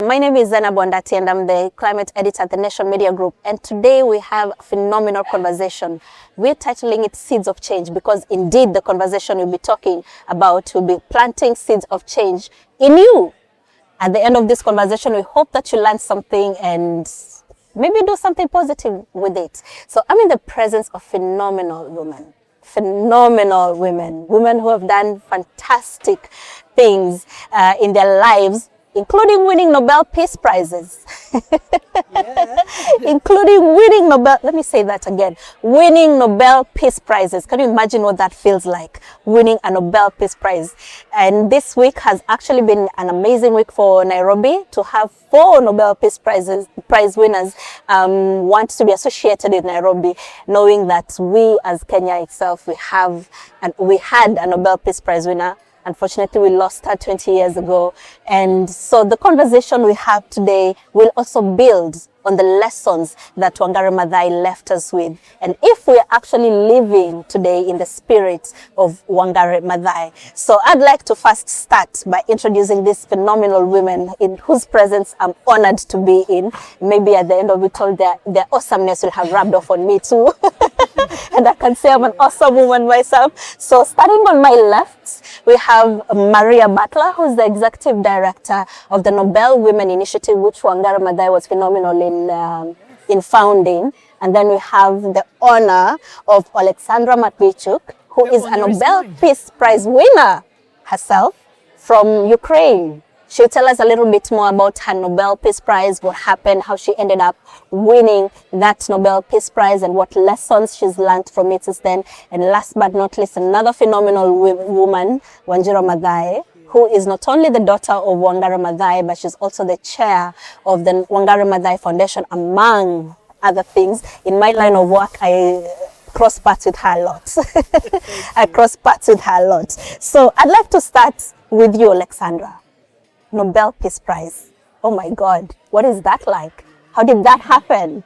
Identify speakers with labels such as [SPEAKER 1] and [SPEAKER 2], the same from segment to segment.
[SPEAKER 1] My name is Zana Bondati and I'm the climate editor at the Nation Media Group. And today we have a phenomenal conversation. We're titling it Seeds of Change because indeed the conversation we'll be talking about will be planting seeds of change in you. At the end of this conversation, we hope that you learn something and maybe do something positive with it. So I'm in the presence of phenomenal women who have done fantastic things in their lives, including winning Nobel Peace Prizes. Including winning Nobel, let me say that again, winning Nobel Peace Prizes. Can you imagine what that feels like, winning a Nobel Peace Prize? And this week has actually been an amazing week for Nairobi to have 4 Nobel Peace Prize winners want to be associated with Nairobi, knowing that we as Kenya itself, we had a Nobel Peace Prize winner. Unfortunately, we lost her 20 years ago. And so the conversation we have today will also build on the lessons that Wangari Maathai left us with. And if we're actually living today in the spirit of Wangari Maathai. So I'd like to first start by introducing these phenomenal women in whose presence I'm honored to be in. Maybe at the end of it all, their awesomeness will have rubbed off on me too. And I can say I'm an awesome woman myself. So starting on my left, we have Maria Butler, who's the executive director of the Nobel Women Initiative, which Wangari Maathai was phenomenal in founding. And then we have the honor of Alexandra Matvichuk, who is a Nobel Peace Prize winner herself from Ukraine. She'll tell us a little bit more about her Nobel Peace Prize, what happened, how she ended up winning that Nobel Peace Prize, and what lessons she's learned from it since then. And last but not least, another phenomenal woman, Wangari Maathai, who is not only the daughter of Wangari Maathai, but she's also the chair of the Wangari Maathai Foundation, among other things. In my line of work, I cross paths with her a lot. I cross paths with her a lot. So I'd like to start with you, Alexandra. Nobel Peace Prize. Oh my God, what is that like? How did that happen?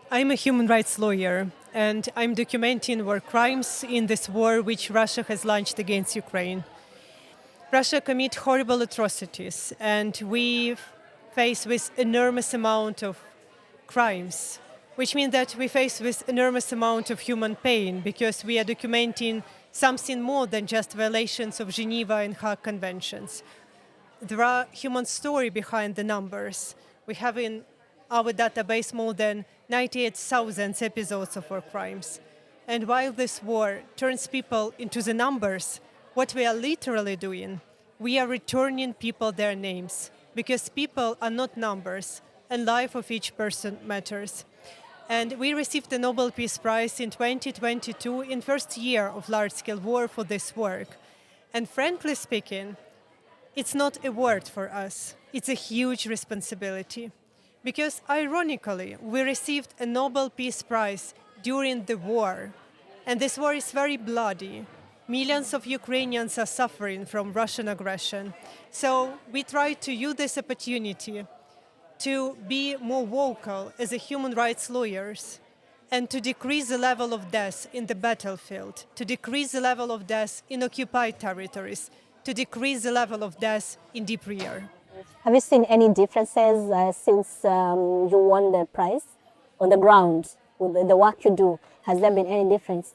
[SPEAKER 2] I'm a human rights lawyer, and I'm documenting war crimes in this war which Russia has launched against Ukraine. Russia commits horrible atrocities, and we face with enormous amount of crimes, which means that we face with enormous amount of human pain, because we are documenting something more than just violations of Geneva and Hague Conventions. There are human story behind the numbers. We have in our database more than 98,000 episodes of war crimes. And while this war turns people into the numbers, what we are literally doing, we are returning people their names, because people are not numbers, and life of each person matters. And we received the Nobel Peace Prize in 2022 in first year of large-scale war for this work. And frankly speaking, it's not a word for us. It's a huge responsibility. Because ironically, we received a Nobel Peace Prize during the war. And this war is very bloody. Millions of Ukrainians are suffering from Russian aggression. So we try to use this opportunity to be more vocal as a human rights lawyers, and to decrease the level of death in the battlefield, to decrease the level of death in occupied territories, to decrease the level of death in deep rear.
[SPEAKER 1] Have you seen any differences since you won the prize on the ground, with the work you do? Has there been any difference?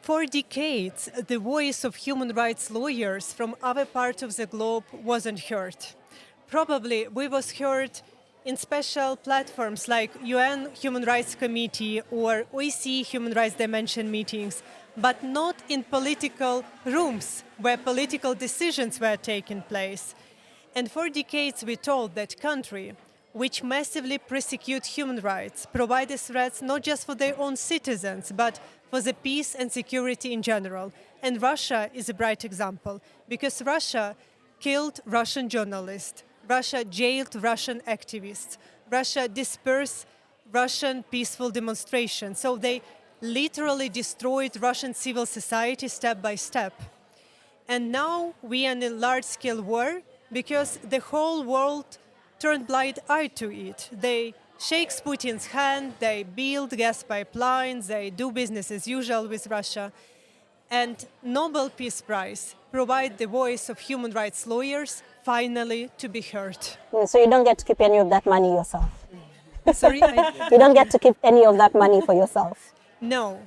[SPEAKER 2] For decades, the voice of human rights lawyers from other parts of the globe wasn't heard. Probably we was heard in special platforms like UN Human Rights Committee or OEC Human Rights Dimension meetings, but not in political rooms where political decisions were taking place. And for decades we told that country, which massively persecute human rights, provide threats not just for their own citizens, but for the peace and security in general. And Russia is a bright example, because Russia killed Russian journalists, Russia jailed Russian activists, Russia dispersed Russian peaceful demonstrations. So they literally destroyed Russian civil society step by step. And now we are in a large-scale war because the whole world turned blind eye to it. They shake Putin's hand, they build gas pipelines, they do business as usual with Russia. And Nobel Peace Prize provide the voice of human rights lawyers finally to be heard.
[SPEAKER 1] So you don't get to keep any of that money yourself.
[SPEAKER 2] Sorry,
[SPEAKER 1] You don't get to keep any of that money for yourself.
[SPEAKER 2] no,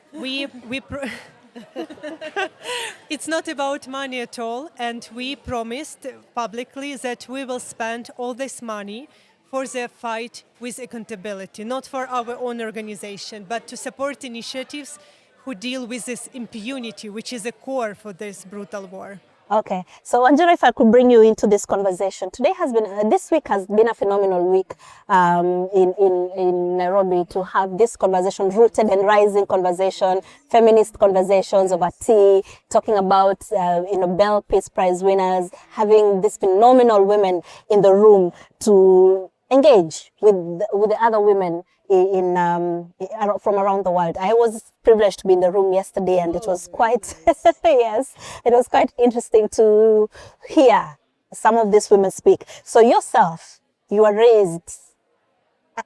[SPEAKER 2] it's not about money at all, and we promised publicly that we will spend all this money for the fight with accountability, not for our own organization, but to support initiatives who deal with this impunity, which is a core for this brutal war.
[SPEAKER 1] Okay, so Angela, if I could bring you into this conversation, this week has been a phenomenal week in Nairobi to have this conversation, rooted and rising conversation, feminist conversations over tea, talking about Nobel Peace Prize winners, having these phenomenal women in the room to engage with the other women from around the world. I was privileged to be in the room yesterday, and it was quite yes, it was quite interesting to hear some of these women speak. So yourself, you were raised,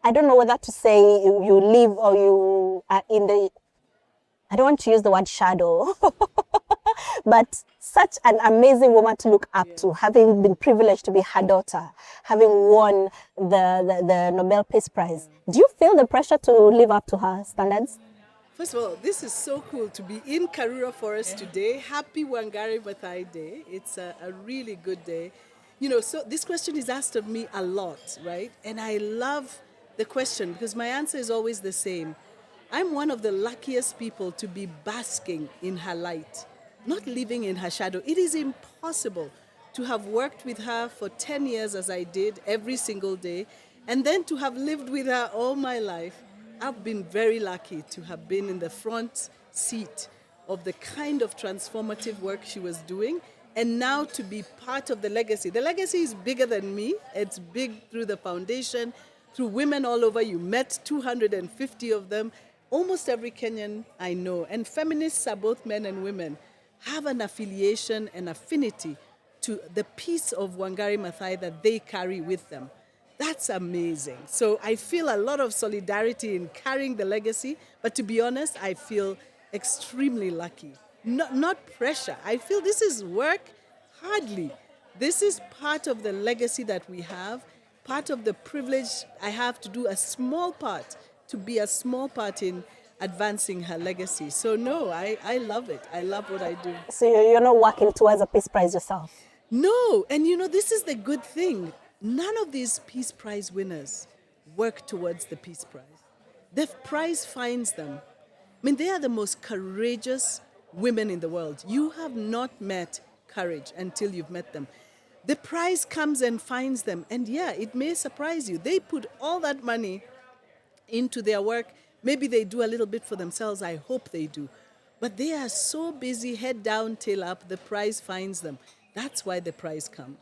[SPEAKER 1] I don't know whether to say you live or you are in the, I don't want to use the word shadow, but such an amazing woman to look up to, having been privileged to be her daughter, having won the Nobel Peace Prize. Do you feel the pressure to live up to her standards?
[SPEAKER 3] First of all, this is so cool to be in Karura Forest today. Happy Wangari Maathai Day. It's a really good day. So this question is asked of me a lot, right? And I love the question because my answer is always the same. I'm one of the luckiest people to be basking in her light, not living in her shadow. It is impossible to have worked with her for 10 years as I did every single day, and then to have lived with her all my life. I've been very lucky to have been in the front seat of the kind of transformative work she was doing, and now to be part of the legacy. The legacy is bigger than me. It's big through the foundation, through women all over. You met 250 of them. Almost every Kenyan I know, and feminists are both men and women, have an affiliation and affinity to the piece of Wangari Maathai that they carry with them. That's amazing. So I feel a lot of solidarity in carrying the legacy, but to be honest, I feel extremely lucky. Not pressure. I feel this is work, hardly. This is part of the legacy that we have, part of the privilege I have to do a small part, to be a small part in advancing her legacy. So no, I love it. I love what I do.
[SPEAKER 1] So you're not working towards a Peace Prize yourself?
[SPEAKER 3] No, and this is the good thing. None of these Peace Prize winners work towards the Peace Prize. The prize finds them. I mean, they are the most courageous women in the world. You have not met courage until you've met them. The prize comes and finds them, and yeah, it may surprise you. They put all that money into their work. Maybe they do a little bit for themselves. I hope they do. But they are so busy, head down, tail up, the prize finds them. That's why the prize comes.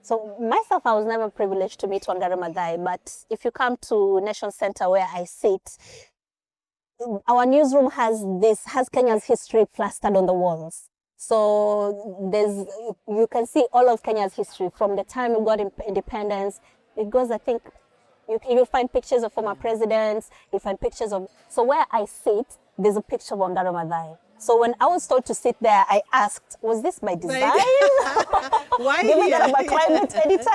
[SPEAKER 1] So myself, I was never privileged to meet Wangari Maathai, but if you come to Nation Center where I sit, our newsroom has Kenya's history plastered on the walls. So you can see all of Kenya's history from the time we got independence. It goes, I think, you'll find pictures of former presidents, you'll find pictures of... So where I sit, there's a picture of Wangari Maathai. So when I was told to sit there, I asked, was this by design?
[SPEAKER 3] Why?
[SPEAKER 1] Given that I'm a climate editor,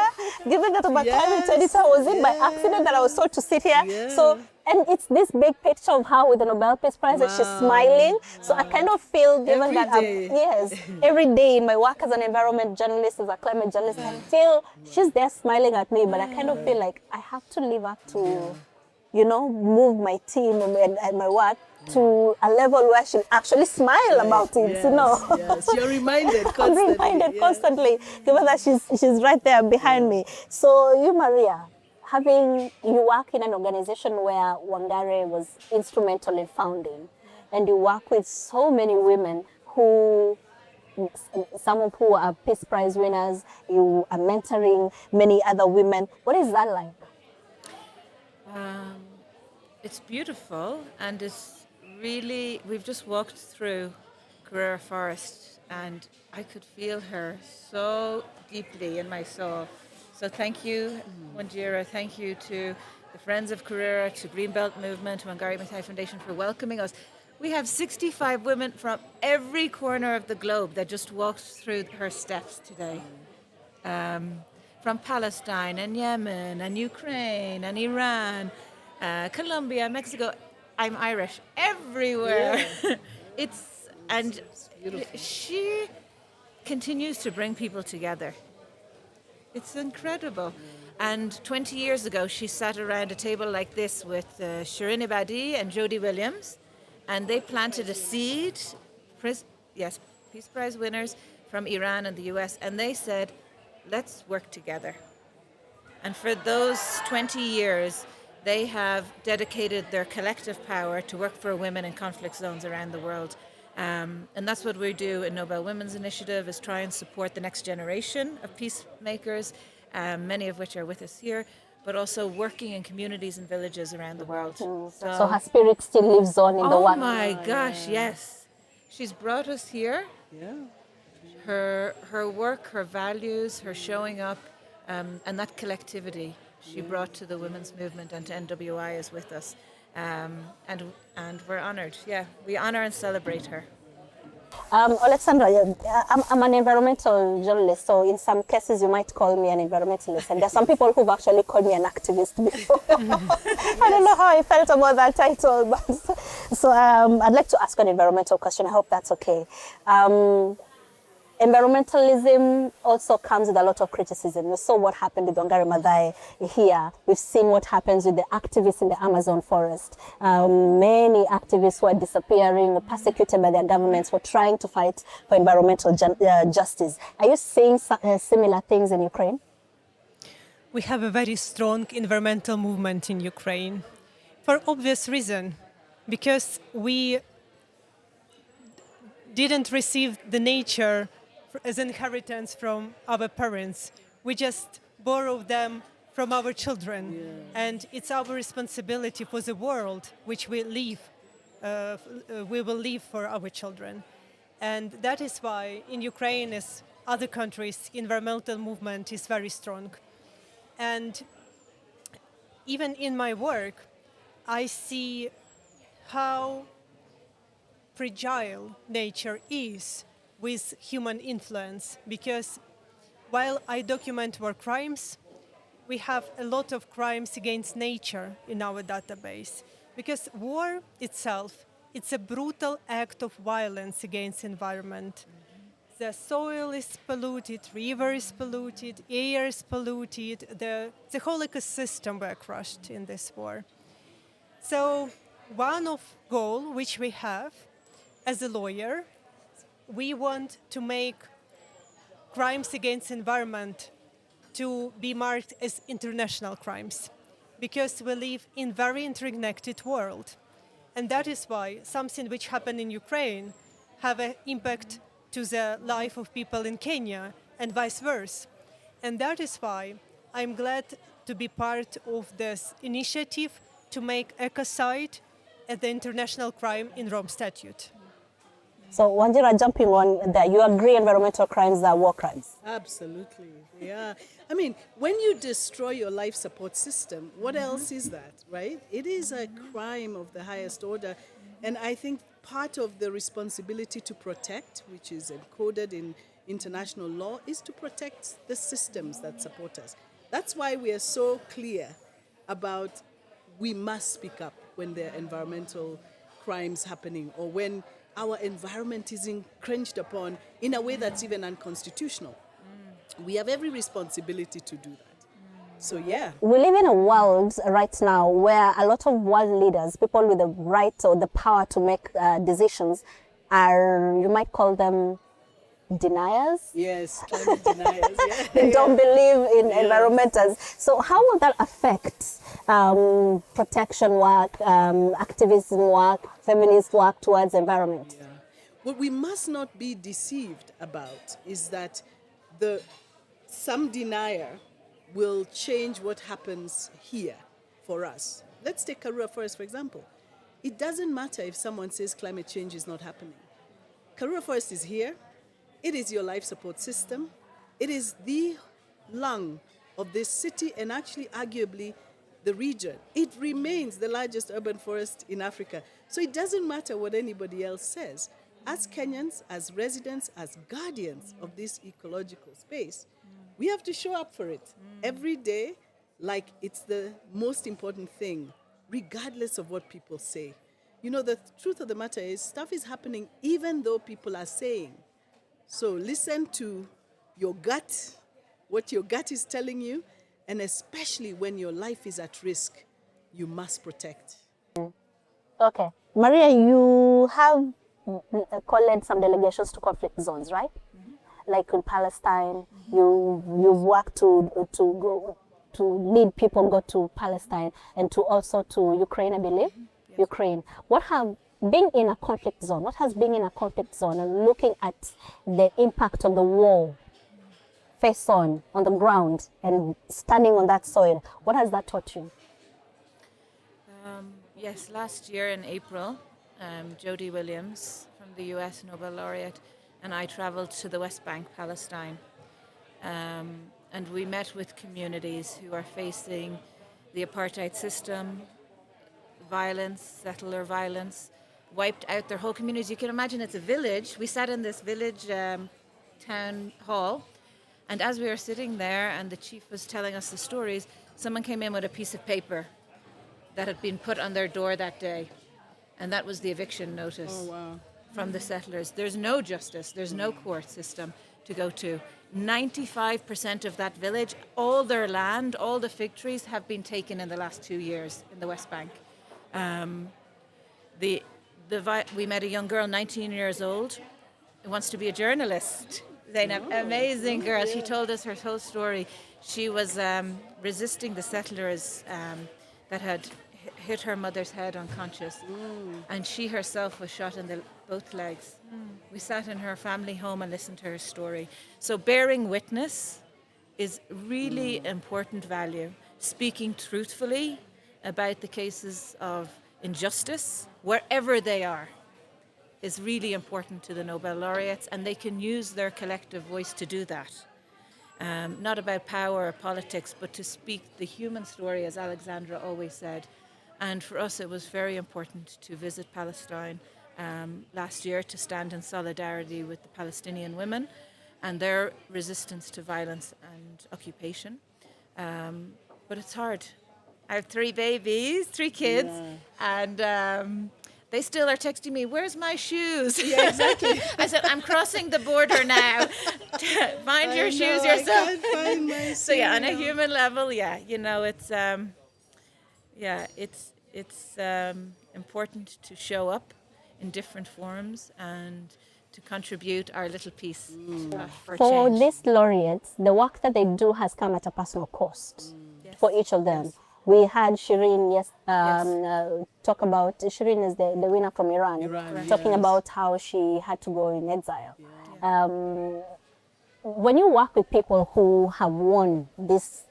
[SPEAKER 1] was it by accident that I was told to sit here?
[SPEAKER 3] Yeah.
[SPEAKER 1] So, and it's this big picture of her with the Nobel Peace Prize and she's smiling. So I kind of feel, given every day in my work as an environment journalist, as a climate journalist, I feel she's there smiling at me, but I kind of feel like I have to live up to, move my team and my work to a level where she'll actually smile about it,
[SPEAKER 3] Yes, you're reminded constantly.
[SPEAKER 1] I'm reminded constantly, given that she's right there behind me. So you, Maria, you work in an organization where Wangari was instrumental in founding, and you work with so many women some of who are Peace Prize winners, you are mentoring many other women. What is that like?
[SPEAKER 4] It's beautiful, and it's really, we've just walked through Karura Forest and I could feel her so deeply in my soul. So thank you, Wanjira. Thank you to the Friends of Karura, to Greenbelt Movement, to Wangari Maathai Foundation for welcoming us. We have 65 women from every corner of the globe that just walked through her steps today. From Palestine and Yemen and Ukraine and Iran, Colombia, Mexico. I'm Irish. Everywhere.
[SPEAKER 3] Yeah.
[SPEAKER 4] And
[SPEAKER 3] beautiful.
[SPEAKER 4] she continues to bring people together. It's incredible. And 20 years ago, she sat around a table like this with Shirin Ebadi and Jody Williams, and they planted a seed. Peace Prize winners from Iran and the US, and they said, let's work together. And for those 20 years, they have dedicated their collective power to work for women in conflict zones around the world. And that's what we do in Nobel Women's Initiative, is try and support the next generation of peacemakers, many of which are with us here, but also working in communities and villages around the world.
[SPEAKER 1] So her spirit still lives on in the work.
[SPEAKER 4] Oh my gosh, yes. She's brought us here.
[SPEAKER 3] Yeah.
[SPEAKER 4] Her work, her values, her showing up, and that collectivity she brought to the women's movement and to NWI is with us. And we're honoured. Yeah, we honour and celebrate her.
[SPEAKER 1] Alexandra, I'm an environmental journalist, so in some cases you might call me an environmentalist, and there's some people who've actually called me an activist before. I don't know how I felt about that title, but so I'd like to ask an environmental question. I hope that's okay. Environmentalism also comes with a lot of criticism. We saw what happened with Wangari Maathai here. We've seen what happens with the activists in the Amazon forest. Many activists who are disappearing or persecuted by their governments for trying to fight for environmental justice. Are you seeing similar things in Ukraine?
[SPEAKER 2] We have a very strong environmental movement in Ukraine for obvious reason, because we didn't receive the nature as inheritance from our parents. We just borrow them from our children. Yeah. And it's our responsibility for the world which we live, we will leave for our children. And that is why in Ukraine, as other countries, environmental movement is very strong. And even in my work, I see how fragile nature is with human influence, because while I document war crimes, we have a lot of crimes against nature in our database, because war itself, it's a brutal act of violence against environment. The soil is polluted, river is polluted, air is polluted, the whole ecosystem were crushed in this war. So one of goal which we have as a lawyer, we want to make crimes against environment to be marked as international crimes, because we live in very interconnected world. And that is why something which happened in Ukraine have an impact to the life of people in Kenya and vice versa. And that is why I'm glad to be part of this initiative to make ecocide as the international crime in Rome Statute.
[SPEAKER 1] So, Wanjira, jumping on there, you agree environmental crimes are war crimes?
[SPEAKER 3] Absolutely, yeah. I mean, when you destroy your life support system, what else is that, right? It is a crime of the highest order. And I think part of the responsibility to protect, which is encoded in international law, is to protect the systems that support us. That's why we are so clear about we must speak up when there are environmental crimes happening, or when our environment is encroached upon in a way that's even unconstitutional. We have every responsibility to do that. So, yeah.
[SPEAKER 1] We live in a world right now where a lot of world leaders, people with the right or the power to make decisions, are, you might call them deniers.
[SPEAKER 3] Yes, climate deniers. Yeah.
[SPEAKER 1] They don't believe in environmentals. So how will that affect protection work, activism work, feminist work towards environment?
[SPEAKER 3] Yeah. What we must not be deceived about is that some denier will change what happens here for us. Let's take Karura Forest, for example. It doesn't matter if someone says climate change is not happening. Karura Forest is here. It is your life support system. It is the lung of this city, and actually, arguably, the region. It remains the largest urban forest in Africa. So it doesn't matter what anybody else says. As Kenyans, as residents, as guardians of this ecological space, we have to show up for it every day like it's the most important thing, regardless of what people say. You know, the truth of the matter is stuff is happening even though people are saying. So listen to your gut, what your gut is telling you, and especially when your life is at risk, you must protect.
[SPEAKER 1] Okay. Maria, you have called some delegations to conflict zones, right? Like in Palestine, you've worked to go to lead people go to Palestine and to also to Ukraine, I believe. Yes. Ukraine. What have being in a conflict zone? What has being in a conflict zone and looking at the impact of the war face on the ground and standing on that soil? What has that taught you?
[SPEAKER 4] Yes, last year in April, Jody Williams from the US Nobel laureate and I traveled to the West Bank, Palestine. And we met with communities who are facing the apartheid system, violence, settler violence, wiped out their whole communities. You can imagine it's a village. We sat in this village town hall, and as we were sitting there and the chief was telling us the stories, someone came in with a piece of paper that had been put on their door that day, and that was the eviction notice from the settlers. There's no justice, there's no court system to go to. 95% of that village, all their land, all the fig trees have been taken in the last 2 years in the West Bank. We met a young girl, 19 years old, who wants to be a journalist. Zainab, amazing girl. She told us her whole story. She was resisting the settlers that had hit her mother's head unconscious, and she herself was shot in both legs. We sat in her family home and listened to her story. So bearing witness is really important value. Speaking truthfully about the cases of injustice, wherever they are, is really important to the Nobel laureates, and they can use their collective voice to do that. Not about power or politics, but to speak the human story, as Alexandra always said. And for us, it was very important to visit Palestine last year to stand in solidarity with the Palestinian women and their resistance to violence and occupation. But it's hard. I have 3 babies, 3 kids, and they still are texting me, "Where's my shoes?"
[SPEAKER 3] Yeah, exactly.
[SPEAKER 4] I said, "I'm crossing the border now. Find your shoes yourself."
[SPEAKER 3] I can't find my
[SPEAKER 4] So yeah, on a human level, it's important to show up in different forms and to contribute our little piece for
[SPEAKER 1] For
[SPEAKER 4] change.
[SPEAKER 1] these laureates, the work that they do has come at a personal cost for each of them.
[SPEAKER 4] Yes.
[SPEAKER 1] We had Shireen talk about, Shireen is the winner from Iran, talking about how she had to go in exile. When you work with people who have won these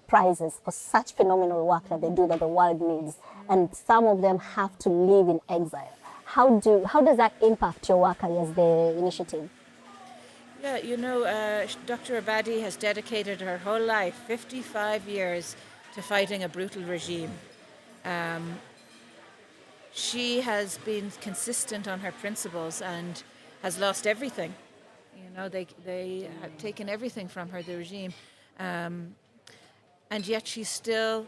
[SPEAKER 1] prizes for such phenomenal work that they do that the world needs, and some of them have to live in exile, how does that impact your work as the initiative?
[SPEAKER 4] Yeah, Dr. Abadi has dedicated her whole life, 55 years, to fighting a brutal regime. She has been consistent on her principles and has lost everything. They have taken everything from her, the regime. And yet she still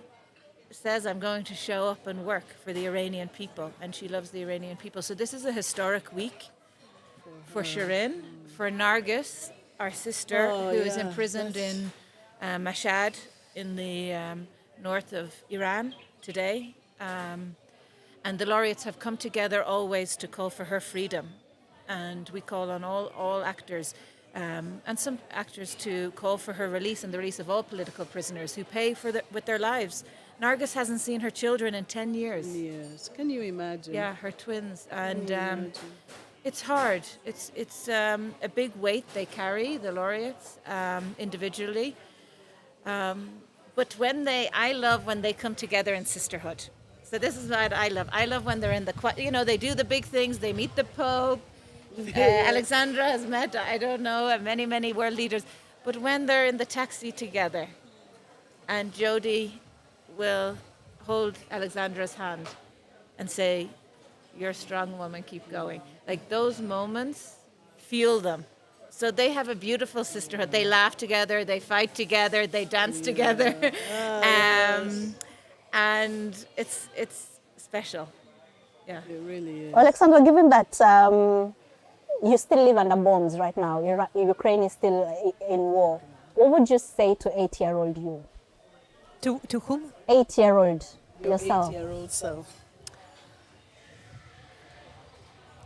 [SPEAKER 4] says, "I'm going to show up and work for the Iranian people." And she loves the Iranian people. So this is a historic week for Shirin, for Nargis, our sister, who is imprisoned in Mashhad in the north of Iran today. And the laureates have come together always to call for her freedom. And we call on all actors, and some actors, to call for her release and the release of all political prisoners who pay with their lives. Nargis hasn't seen her children in 10 years.
[SPEAKER 3] Yes, can you imagine?
[SPEAKER 4] Yeah, her twins. And it's hard. It's a big weight they carry, the laureates, individually. But I love when they come together in sisterhood. So this is what I love. I love when they're in they do the big things. They meet the Pope. Alexandra has met, I don't know, many, many world leaders. But when they're in the taxi together, and Jody will hold Alexandra's hand and say, "You're a strong woman, keep going." Like those moments, fuel them. So they have a beautiful sisterhood. They laugh together, they fight together, they dance together, and it's special. Yeah.
[SPEAKER 3] It really is.
[SPEAKER 1] Alexandra, given that you still live under bombs right now, Ukraine is still in war, what would you say to 8-year-old you?
[SPEAKER 2] To whom?
[SPEAKER 1] 8-year-old
[SPEAKER 3] Your
[SPEAKER 1] yourself.
[SPEAKER 3] 8-year-old self.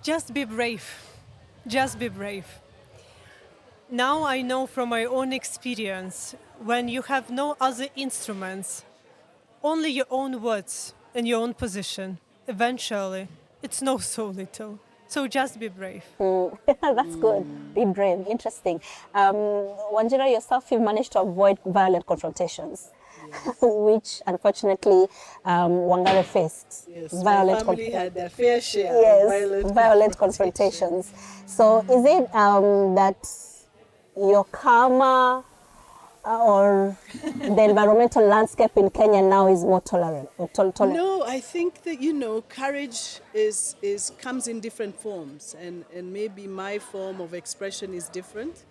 [SPEAKER 2] Just be brave. Just be brave. Now I know from my own experience, when you have no other instruments, only your own words and your own position, eventually it's no so little. So just be brave.
[SPEAKER 1] That's good. Be brave. Interesting. Wanjira, yourself, you managed to avoid violent confrontations, which unfortunately Wangari faced.
[SPEAKER 3] Yes, my family had their fair share of
[SPEAKER 1] violent confrontations. So is it that your karma or the environmental landscape in Kenya now is more tolerant?
[SPEAKER 3] No, I think that, courage comes in different forms, and maybe my form of expression is different.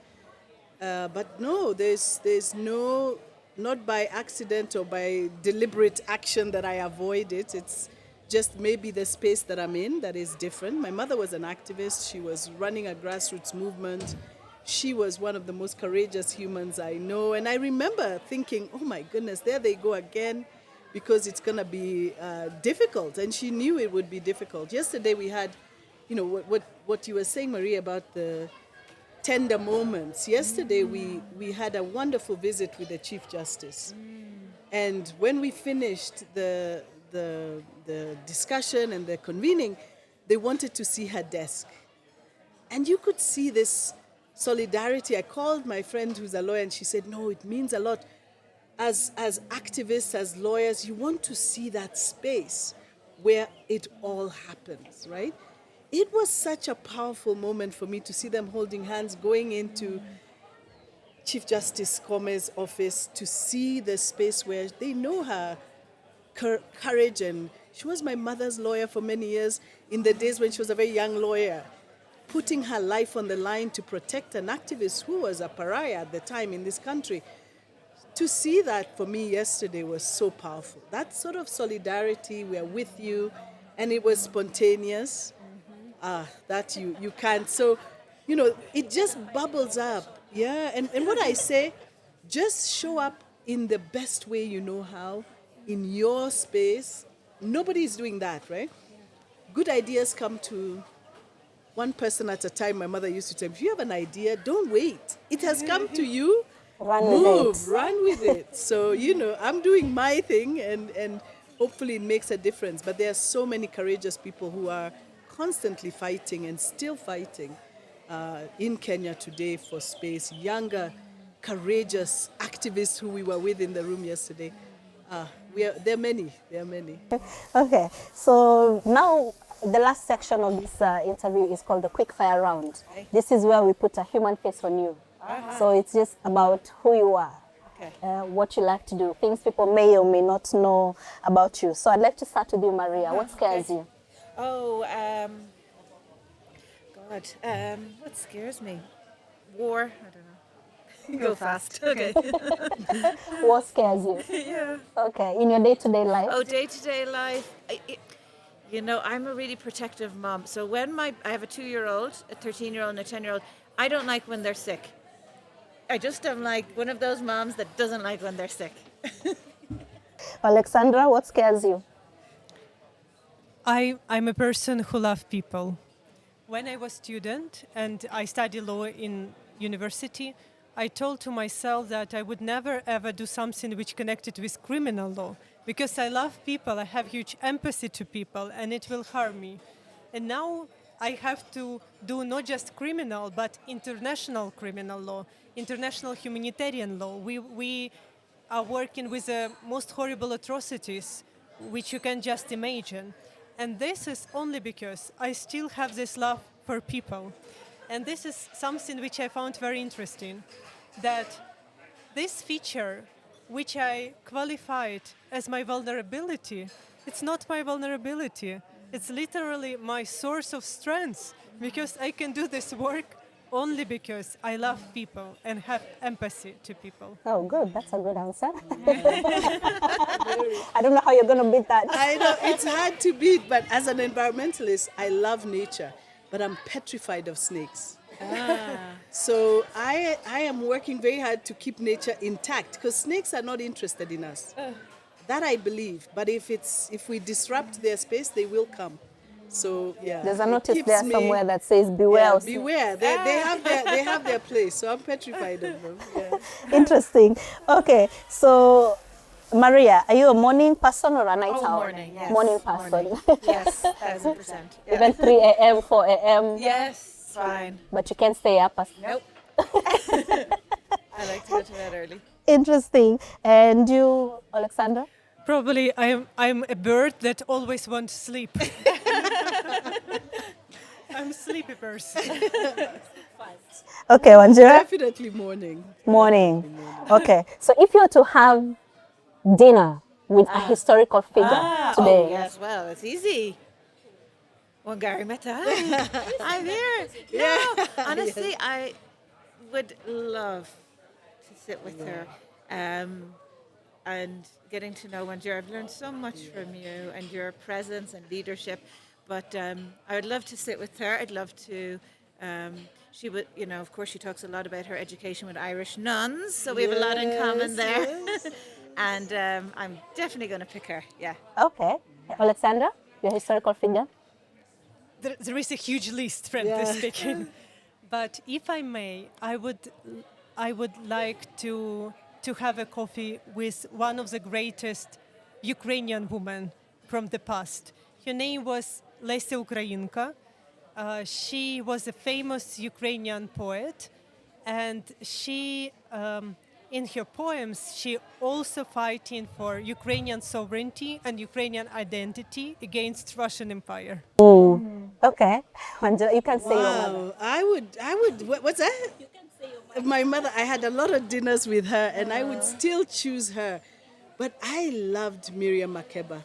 [SPEAKER 3] But no, there's no, not by accident or by deliberate action that I avoid it. It's just maybe the space that I'm in that is different. My mother was an activist. She was running a grassroots movement. She was one of the most courageous humans I know. And I remember thinking, oh my goodness, there they go again, because it's going to be difficult. And she knew it would be difficult. Yesterday we had, what you were saying, Marie, about the tender moments. Yesterday we had a wonderful visit with the Chief Justice. And when we finished the discussion and the convening, they wanted to see her desk. And you could see this solidarity. I called my friend who's a lawyer, and she said, no, it means a lot. As activists, as lawyers, you want to see that space where it all happens, right? It was such a powerful moment for me to see them holding hands, going into Chief Justice Kome's office, to see the space where they know her courage. And she was my mother's lawyer for many years, in the days when she was a very young lawyer, putting her life on the line to protect an activist who was a pariah at the time in this country. To see that for me yesterday was so powerful. That sort of solidarity, we are with you, and it was spontaneous. That you can't. So, it just bubbles up. Yeah, and what I say, just show up in the best way you know how, in your space. Nobody is doing that, right? Good ideas come to one person at a time. My mother used to tell me, if you have an idea, don't wait. It has come to you. Run with it. So, I'm doing my thing, and hopefully it makes a difference. But there are so many courageous people who are constantly fighting and still fighting in Kenya today for space. Younger, courageous activists who we were with in the room yesterday. There are many.
[SPEAKER 1] Okay, so now the last section of this interview is called the Quickfire round. This is where we put a human face on you. So it's just about who you are, what you like to do, things people may or may not know about you. So I'd like to start with you, Maria. What scares you?
[SPEAKER 4] Oh, what scares me? War. I don't know. Go fast. Okay.
[SPEAKER 1] What scares you?
[SPEAKER 4] Yeah.
[SPEAKER 1] Okay, in your day-to-day life?
[SPEAKER 4] Oh, day-to-day life. I'm a really protective mom. So when I have a 2-year-old, a 13-year-old, and a 10-year-old, I don't like when they're sick. I just am like one of those moms that doesn't like when they're sick.
[SPEAKER 1] Alexandra, what scares you?
[SPEAKER 2] I'm a person who loves people. When I was a student and I studied law in university, I told to myself that I would never ever do something which connected with criminal law, because I love people, I have huge empathy to people, and it will harm me. And now I have to do not just criminal, but international criminal law, international humanitarian law. We are working with the most horrible atrocities, which you can just imagine. And this is only because I still have this love for people. And this is something which I found very interesting, that this feature which I qualified as my vulnerability. It's not my vulnerability. It's literally my source of strength because I can do this work only because I love people and have empathy to people.
[SPEAKER 1] Oh, good. That's a good answer. I don't know how you're going to beat that.
[SPEAKER 3] I know it's hard to beat, but as an environmentalist, I love nature, but I'm petrified of snakes. So I am working very hard to keep nature intact because snakes are not interested in us. That I believe. But if we disrupt their space, they will come. So yeah,
[SPEAKER 1] There's a
[SPEAKER 3] it
[SPEAKER 1] notice
[SPEAKER 3] keeps
[SPEAKER 1] there
[SPEAKER 3] me-
[SPEAKER 1] somewhere that says beware.
[SPEAKER 3] Yeah,
[SPEAKER 1] of snakes."
[SPEAKER 3] beware. They have their place. So I'm petrified of them. Yeah.
[SPEAKER 1] Interesting. Okay, so Maria, are you a morning person or a night owl?
[SPEAKER 4] Morning, yes.
[SPEAKER 1] Morning person.
[SPEAKER 4] Yes, 1,000%. Yeah.
[SPEAKER 1] Even 3 a.m., 4 a.m.
[SPEAKER 4] Yes, fine.
[SPEAKER 1] But you can stay up.
[SPEAKER 4] Nope. I like to go to bed early.
[SPEAKER 1] Interesting. And you, Alexander?
[SPEAKER 2] Probably I'm a bird that always wants sleep. I'm a sleepy person.
[SPEAKER 1] Okay, Wanjira?
[SPEAKER 3] Definitely morning.
[SPEAKER 1] Morning. Okay, so if you were to have dinner with a historical figure today,
[SPEAKER 4] Oh, yes, well, it's easy. Wangari Maathai. I'm here. No, honestly, I would love to sit with her and getting to know Wangari. I've learned so much from you and your presence and leadership. But I would love to sit with her. I'd love to. She would, of course, she talks a lot about her education with Irish nuns, so we have a lot in common there. And I'm definitely going to pick her. Yeah.
[SPEAKER 1] okay. Alexander, your historical figure?
[SPEAKER 2] There is a huge list, frankly speaking. But if I may, I would like to have a coffee with one of the greatest Ukrainian women from the past. Her name was Lesia Ukrainka. She was a famous Ukrainian poet, and she, in her poems, she also fighting for Ukrainian sovereignty and Ukrainian identity against Russian Empire.
[SPEAKER 1] Okay. Wanjira, you can say your mother.
[SPEAKER 3] Wow, I would. What's that? My mother. I had a lot of dinners with her, and I would still choose her. But I loved Miriam Makeba,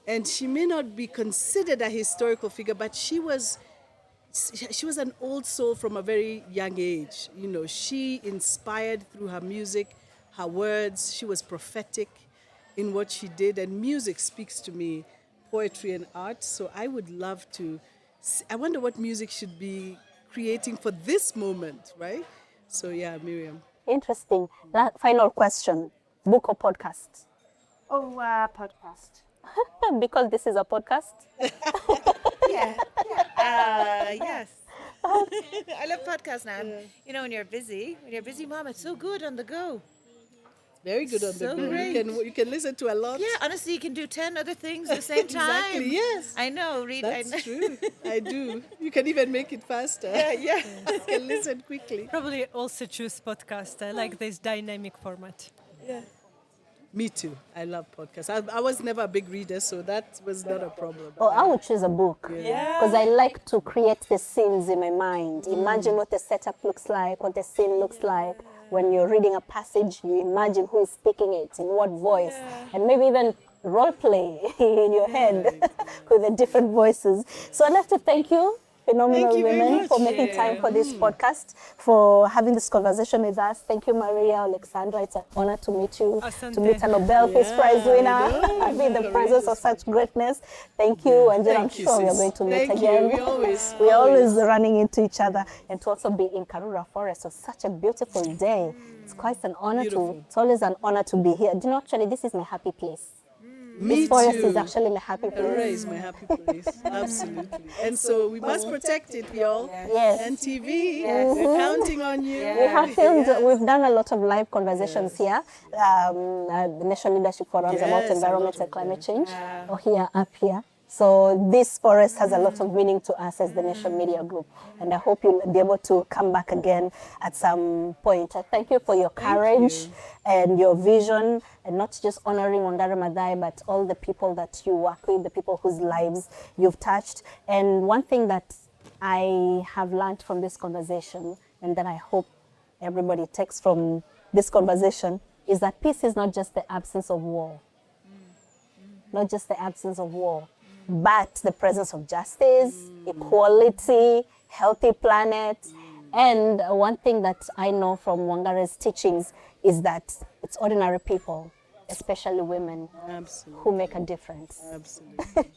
[SPEAKER 3] and she may not be considered a historical figure, but she was an old soul from a very young age. She inspired through her music, her words. She was prophetic in what she did, and music speaks to me, poetry and art. So I would love to. I wonder what music should be creating for this moment, right? So yeah, Miriam.
[SPEAKER 1] Interesting. Final question. Book or podcast?
[SPEAKER 4] Oh, podcast.
[SPEAKER 1] Because this is a podcast.
[SPEAKER 4] Yeah. Yes. I love podcasts now. When you're busy, mom, it's so good on the go.
[SPEAKER 3] Very good on the
[SPEAKER 4] So
[SPEAKER 3] go.
[SPEAKER 4] great.
[SPEAKER 3] You can listen to a lot.
[SPEAKER 4] Yeah, honestly, you can do 10 other things at the same time.
[SPEAKER 3] Exactly, yes.
[SPEAKER 4] I know, read.
[SPEAKER 3] That's true. I do. You can even make it faster.
[SPEAKER 4] Yeah.
[SPEAKER 3] You can listen quickly.
[SPEAKER 2] Probably also choose podcast. I like this dynamic format.
[SPEAKER 3] Me too. I love podcasts. I was never a big reader, so that was not a problem.
[SPEAKER 1] Oh, I would choose a book because I like to create the scenes in my mind. Imagine what the setup looks like, what the scene looks like. When you're reading a passage, you imagine who is speaking it, in what voice, and maybe even role play in your head with the different voices. So I'd like to thank you, phenomenal
[SPEAKER 3] Thank you very
[SPEAKER 1] women,
[SPEAKER 3] much.
[SPEAKER 1] for making time for this podcast, for having this conversation with us. Thank you, Maria, Alexandra. It's an honor to meet you,
[SPEAKER 2] Asante.
[SPEAKER 1] to meet a Nobel Peace Prize winner. I've been in the presence of such greatness. Thank you, and I'm
[SPEAKER 3] Thank you,
[SPEAKER 1] sure we're
[SPEAKER 3] sis.
[SPEAKER 1] going to meet
[SPEAKER 3] Thank
[SPEAKER 1] again.
[SPEAKER 3] you.
[SPEAKER 1] We're always running into each other, and to also be in Karura Forest. So such a beautiful day. It's quite an honor
[SPEAKER 3] Beautiful.
[SPEAKER 1] it's always an honor to be here. Do you know, actually, this is my happy place.
[SPEAKER 3] Me
[SPEAKER 1] This forest
[SPEAKER 3] too.
[SPEAKER 1] is actually my happy
[SPEAKER 3] Karura
[SPEAKER 1] place.
[SPEAKER 3] is my happy place. Absolutely. And so we must protect it, y'all.
[SPEAKER 1] Yes.
[SPEAKER 3] And TV, we're counting on you.
[SPEAKER 1] We have filmed, we've done a lot of live conversations here, the Nation Leadership Forums about
[SPEAKER 3] Yes, a
[SPEAKER 1] environment
[SPEAKER 3] lot
[SPEAKER 1] and
[SPEAKER 3] of
[SPEAKER 1] climate change, or here, up here. So this forest has a lot of meaning to us as the Nation Media Group, and I hope you'll be able to come back again at some point. I thank you for your courage and your vision, and not just honoring Wangari Maathai, but all the people that you work with, the people whose lives you've touched. And one thing that I have learned from this conversation, and that I hope everybody takes from this conversation, is that peace is not just the absence of war, not just the absence of war, but the presence of justice, equality, healthy planet. And one thing that I know from Wangari's teachings is that it's ordinary people, especially women,
[SPEAKER 3] Absolutely.
[SPEAKER 1] who make a difference.
[SPEAKER 3] Absolutely.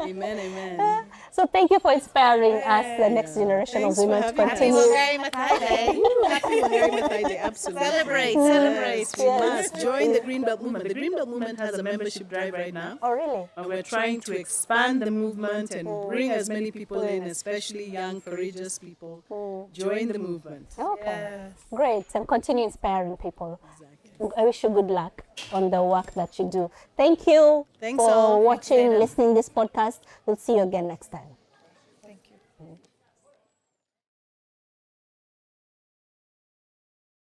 [SPEAKER 3] Amen, amen.
[SPEAKER 1] So thank you for inspiring us, the next generation
[SPEAKER 3] Thanks
[SPEAKER 1] of
[SPEAKER 3] for
[SPEAKER 1] women, to
[SPEAKER 3] having us.
[SPEAKER 1] continue.
[SPEAKER 4] Wangari Maathai Day.
[SPEAKER 3] Happy Wangari Maathai Day, absolutely.
[SPEAKER 4] Celebrate,
[SPEAKER 3] Yes,
[SPEAKER 4] celebrate.
[SPEAKER 3] we must join the Greenbelt movement. The Greenbelt movement has a membership drive right now.
[SPEAKER 1] Oh, really?
[SPEAKER 3] And we're trying to expand the movement and bring as many people in, especially young, courageous people. Join the movement.
[SPEAKER 1] Okay. Great. And continue inspiring people.
[SPEAKER 3] Exactly.
[SPEAKER 1] I wish you good luck on the work that you do. Thank you
[SPEAKER 3] Thanks
[SPEAKER 1] for
[SPEAKER 3] all.
[SPEAKER 1] watching, listening this podcast. We'll see you again next time.